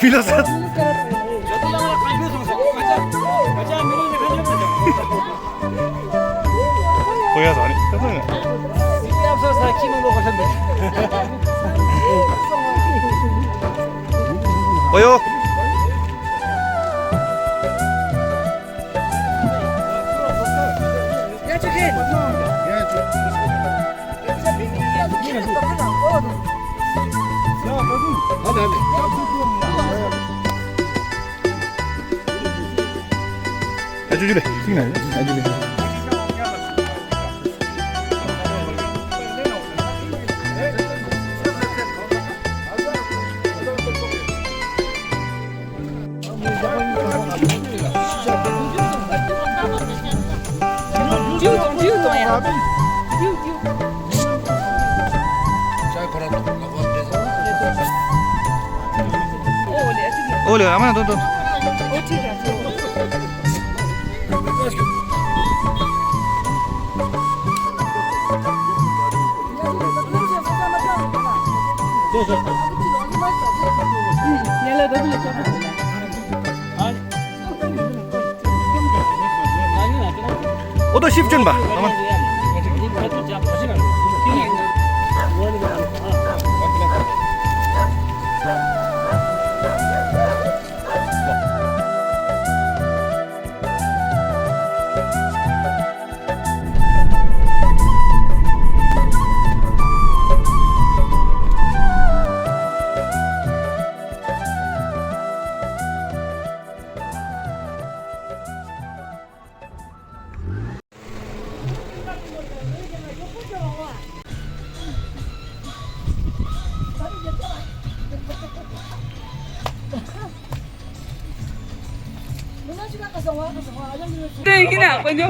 Filosat. Koyaz hani. Tamam mı? Oyo. Ayo jule, sini aja. Ayo jule. Oleh, aman tuh. O da şifçün bak. Aman. Đây cái nào bao nhiêu?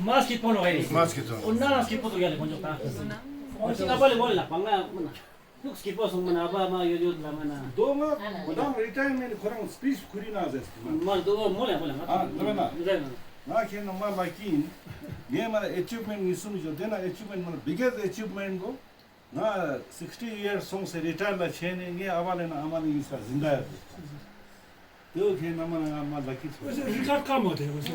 Basketball oynuyor. Ondan basketbol geldi konjok ta. Sing apa le bola lah, pangga mana. Look basketball sung mana apa ma yo lah mana. Doma, madam retirement korang speech kuri na zes. Mal do mola. Ah, namanya. Na kaya nama makin, ye mana achievement isu ni jo dena achievement mana biggest achievement go. Na 60 years song se retire la chene ye awale na amani isa zinda hai. Yo kaya nama na ama lucky. वैसे रिकॉर्ड कम होते हैं वैसे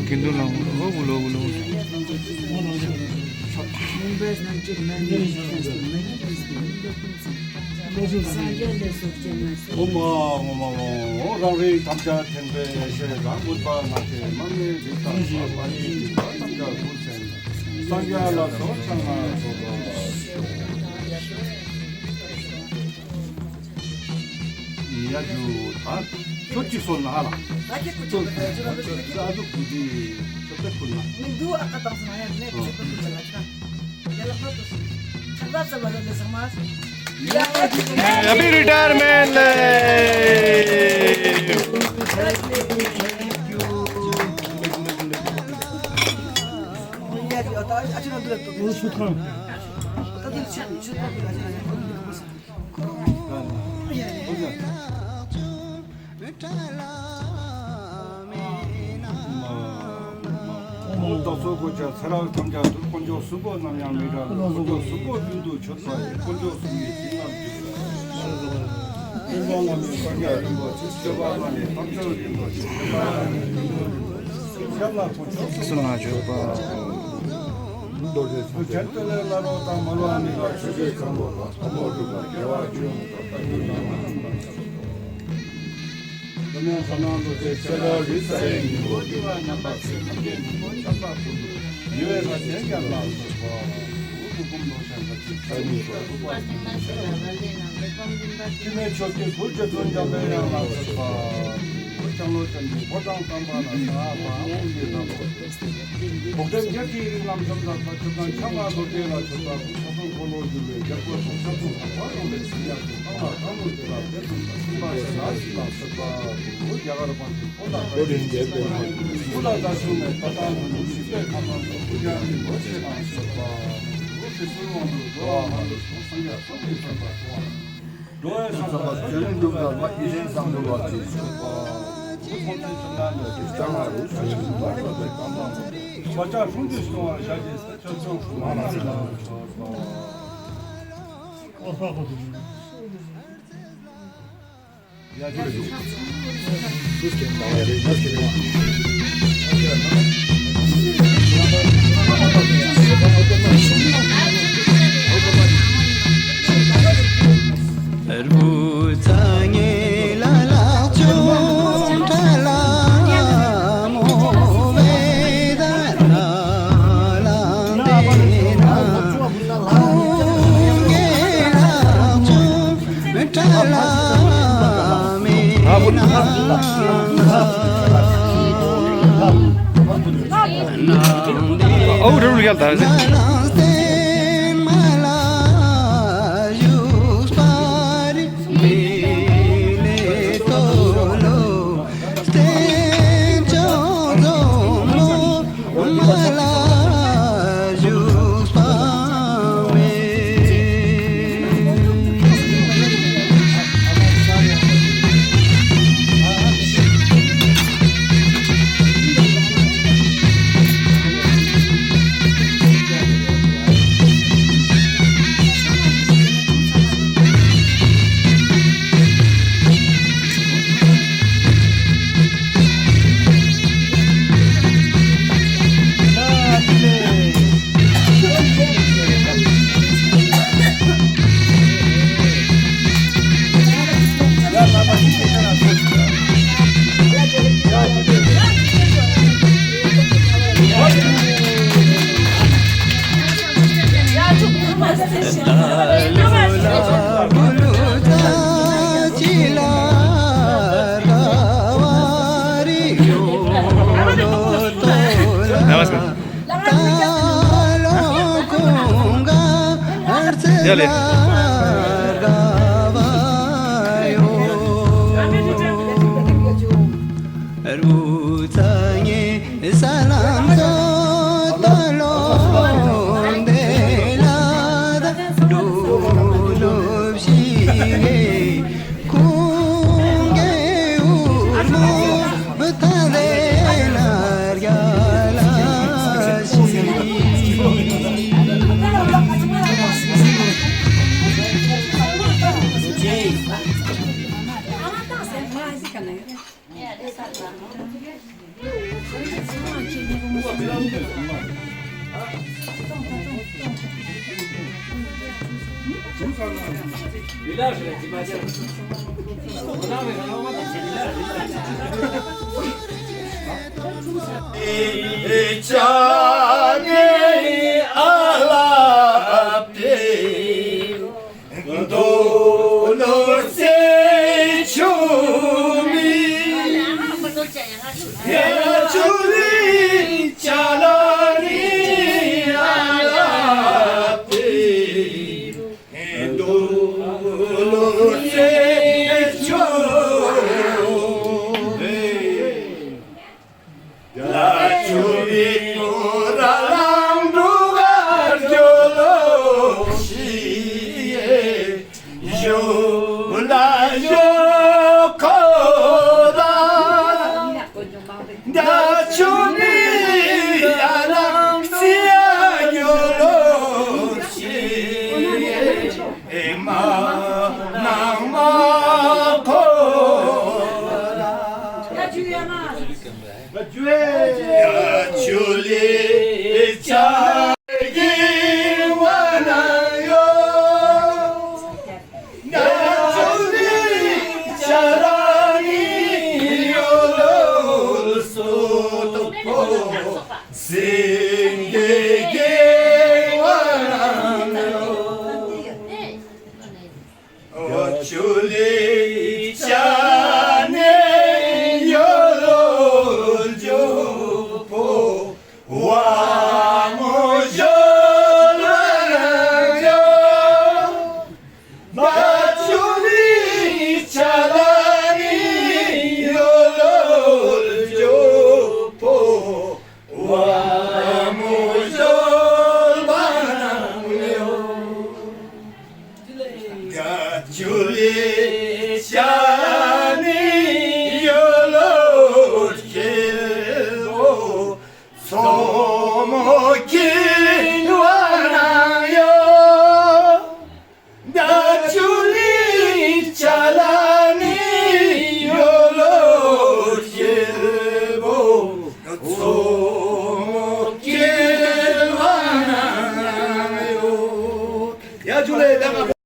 Kindle lang. Oh, bulo. Orang tamja tenbe shega mutba nate mame dita mani tamja kulsen. Sangya la so changa so. Ya ju ta chochi son na hala. Aduh puji cepet punna. Minggu akan tang semuanya nih, cepet berjalan. Jalan terus. Sebab sebagai bersama Happy retirement life. 사람 감자 본조 수고 남양미가 본조 수고 빈도 쳤어 본조 수기 일반감이 관계하는 거 지켜봐만이 감정을 빈도 지켜봐 Suna chupa. 젠틀레 나로다 말와니가 주제 강도가 어머니가 개와지용 그러면 선언도 제 세월 일사에 모두가 남박스 함께 참박스 유해가 얘기한 나와서 우두금도 생각이 김해 초기 불제 전자매랑 나와서 장로전이 보장 담바나 사바 아무리나고 복된 객기 남성과 저간 청와도 대라 저가 소송 권호주의 역과 복사도 화동을 지냐고 하나 당무대라 대통령 신바에 나시나 서가 야가로 받는 보다 어린 예배 보다 다시는 바다는 집에 가면 부자는 멋지게 나서가 그렇게 술원도 좋아하는 성경 성경과 로에서가 전국가 이생상도 같이 맞아, 풍주시 동안 샤지에서 저쪽 많았다. Oh, udah udah galta है चले Jani alapti dolor se chumi chuli chalani alapti dolor kilwanayo dachuli chalani yolo yelbo somo kilwanayo ya jule daga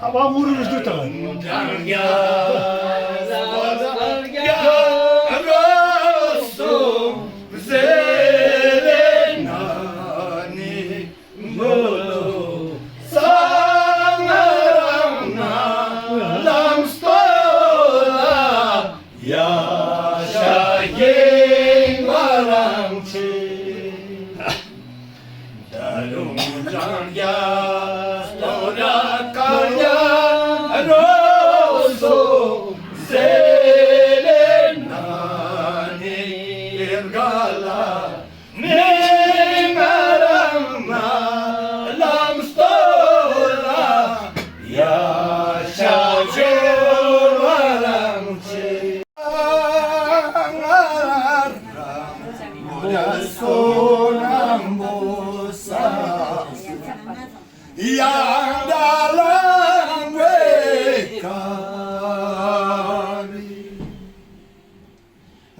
Ama vururuz tutalım. Yang dalam wekari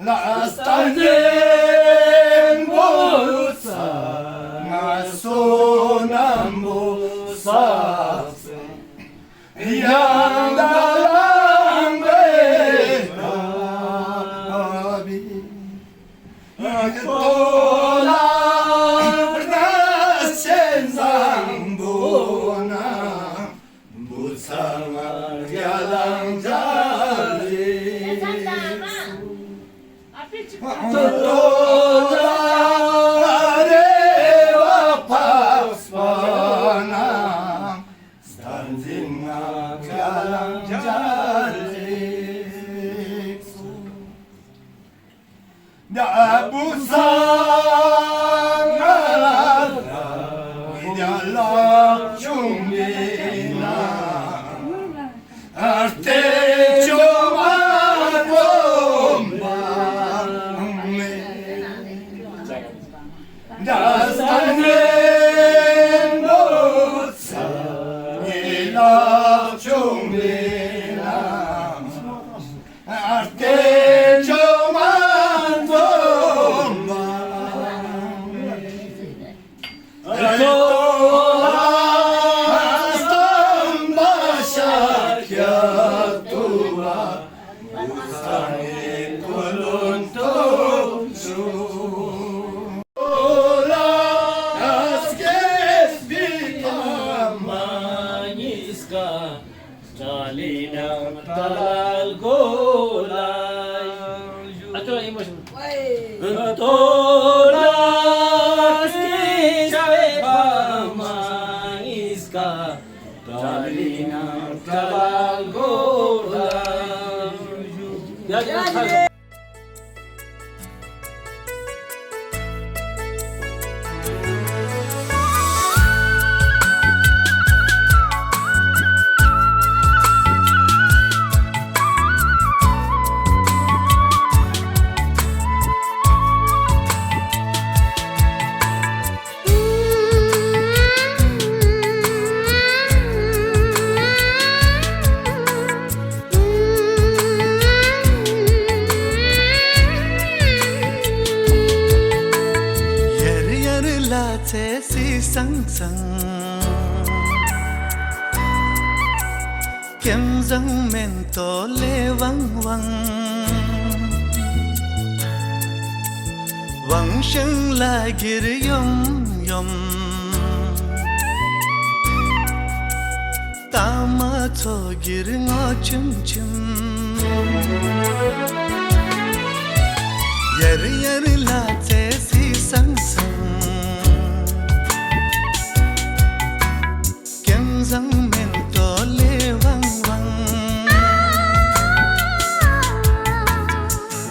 Lastanen bosa Ngasunam bosa Yang dalam wekari Tolak nasenzang bona Busama jalang jali Tolak dewa paspana Standing jalang jali Da busama Yalak cumina Arte coman bomba talal golay. Ato ang emotion. Tolas kisay pamangis ka, talinang talal golay. Yan. Si sang sang kem zang men to le wang wang wang sheng la gir yom yom tama to gir ngo chum chum yer yer la te si sang sang zang men to le wang wang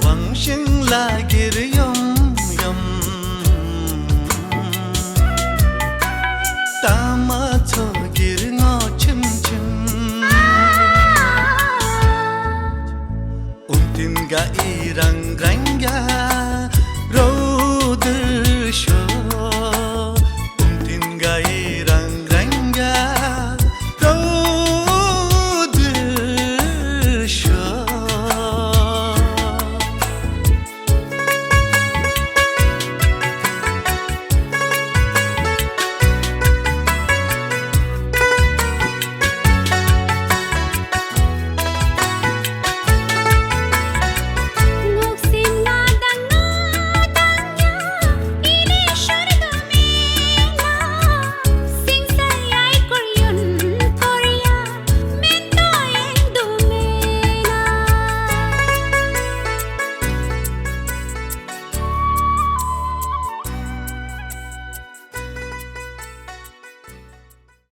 wang sheng la gir yom yom tama